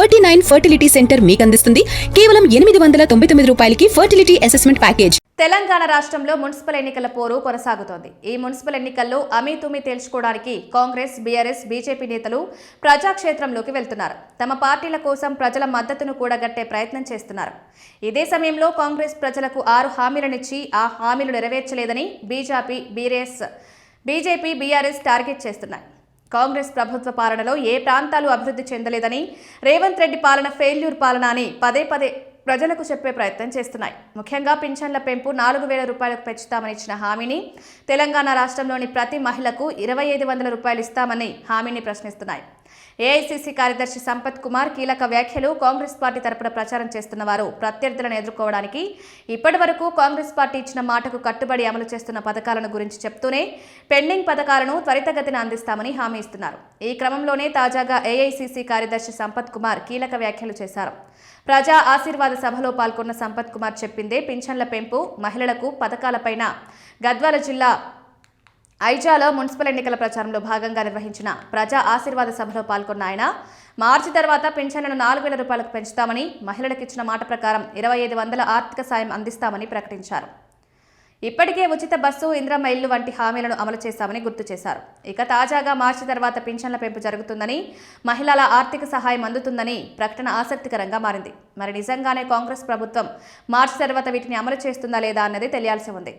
49 fertility centre మీకు అందిస్తుంది కేవలం 899 రూపాయలకి ఫర్టిలిటీ అసెస్మెంట్ ప్యాకేజ్. తెలంగాణ రాష్ట్రంలో మున్సిపల్ ఎన్నికల పోరు కొనసాగుతోంది. ఈ మున్సిపల్ ఎన్నికల్లో అమీతుమీ తేల్చుకోవడానికి కాంగ్రెస్, బీఆర్ఎస్, బీజేపీ నేతలు ప్రజాక్షేత్రంలోకి వెళ్తున్నారు. తమ పార్టీల కోసం ప్రజల మద్దతును కూడగట్టే ప్రయత్నం చేస్తున్నారు. ఇదే సమయంలో కాంగ్రెస్ ప్రజలకు 6 హామీలనిచ్చి ఆ హామీలు నెరవేర్చలేదని బీజేపీ, బీఆర్ఎస్ టార్గెట్ చేస్తున్నాయి. కాంగ్రెస్ ప్రభుత్వ పాలనలో ఏ ప్రాంతాలు అభివృద్ధి చెందలేదని, రేవంత్ రెడ్డి పాలన ఫెయిల్యూర్ పాలన అని పదే ప్రజలకు చెప్పే ప్రయత్నం చేస్తున్నాయి. ముఖ్యంగా పింఛన్ల పెంపు 4,000 రూపాయలకు పెంచుతామని ఇచ్చిన హామీని, తెలంగాణ రాష్ట్రంలోని ప్రతి మహిళకు 2,500 రూపాయలు ఇస్తామని హామీని ప్రశ్నిస్తున్నాయి. ఏఐసీసీ కార్యదర్శి సంపత్ కుమార్ కీలక వ్యాఖ్యలు. కాంగ్రెస్ పార్టీ తరపున ప్రచారం చేస్తున్న వారు ప్రత్యర్థులను ఎదుర్కోవడానికి ఇప్పటి వరకు కాంగ్రెస్ పార్టీ ఇచ్చిన మాటకు కట్టుబడి అమలు చేస్తున్న పథకాలను గురించి చెప్తూనే పెండింగ్ పథకాలను త్వరితగతిన అందిస్తామని హామీ ఇస్తున్నారు. ఈ క్రమంలోనే తాజాగా ఏఐసీసీ కార్యదర్శి సంపత్ కుమార్ కీలక వ్యాఖ్యలు చేశారు. ప్రజా ఆశీర్వాద సభలో పాల్గొన్న సంపత్ కుమార్ చెప్పిందే పింఛన్ల పెంపు, మహిళలకు పథకాలపైన. గద్వాల జిల్లా ఐజాలో మున్సిపల్ ఎన్నికల ప్రచారంలో భాగంగా నిర్వహించిన ప్రజా ఆశీర్వాద సభలో పాల్గొన్న ఆయన మార్చి తర్వాత పింఛన్లను 4,000 రూపాయలకు పెంచుతామని, మహిళలకు ఇచ్చిన మాట ప్రకారం 2,500 ఆర్థిక సాయం అందిస్తామని ప్రకటించారు. ఇప్పటికే ఉచిత బస్సు, ఇంద్రమ్మ ఇల్లు వంటి హామీలను అమలు చేశామని గుర్తు చేశారు. ఇక తాజాగా మార్చి తర్వాత పింఛన్ల పెంపు జరుగుతుందని, మహిళల ఆర్థిక సహాయం అందుతుందని ప్రకటన ఆసక్తికరంగా మారింది. మరి నిజంగానే కాంగ్రెస్ ప్రభుత్వం మార్చి తర్వాత వీటిని అమలు చేస్తుందా లేదా అన్నది తెలియాల్సి ఉంది.